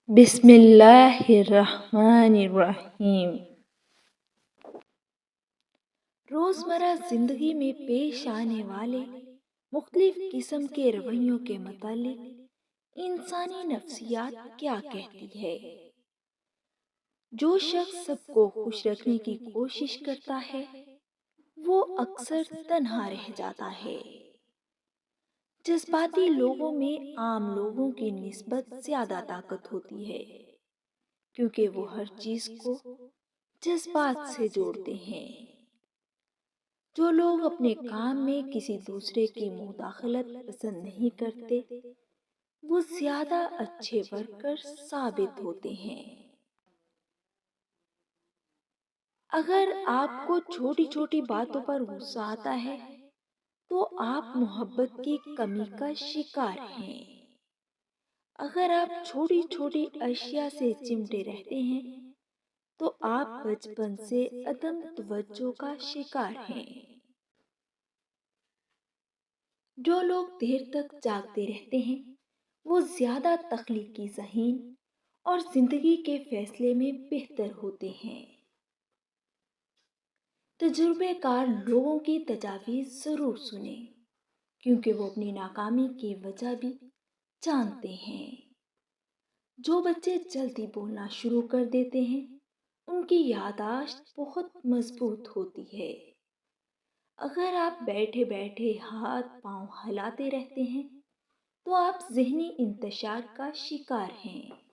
بسم اللہ الرحمن الرحیم۔ روزمرہ زندگی میں پیش آنے والے مختلف قسم کے رویوں کے متعلق انسانی نفسیات کیا کہتی ہے؟ جو شخص سب کو خوش رکھنے کی کوشش کرتا ہے وہ اکثر تنہا رہ جاتا ہے۔ جذباتی لوگوں میں عام لوگوں کی نسبت زیادہ طاقت ہوتی ہے کیونکہ وہ ہر چیز کو جذبات سے جوڑتے ہیں۔ جو لوگ اپنے کام میں کسی دوسرے کی مداخلت پسند نہیں کرتے وہ زیادہ اچھے ورکر ثابت ہوتے ہیں۔ اگر آپ کو چھوٹی چھوٹی باتوں پر غصہ آتا ہے تو آپ محبت کی کمی کا شکار ہیں۔ اگر آپ چھوٹی چھوٹی اشیاء سے چمٹے رہتے ہیں تو آپ بچپن سے عدم توجہ کا شکار ہیں۔ جو لوگ دیر تک جاگتے رہتے ہیں وہ زیادہ تخلیقی ذہین اور زندگی کے فیصلے میں بہتر ہوتے ہیں۔ تجربے کار لوگوں کی تجاویز ضرور سنیں کیونکہ وہ اپنی ناکامی کی وجہ بھی جانتے ہیں۔ جو بچے جلدی بولنا شروع کر دیتے ہیں ان کی یادداشت بہت مضبوط ہوتی ہے۔ اگر آپ بیٹھے بیٹھے ہاتھ پاؤں ہلاتے رہتے ہیں تو آپ ذہنی انتشار کا شکار ہیں۔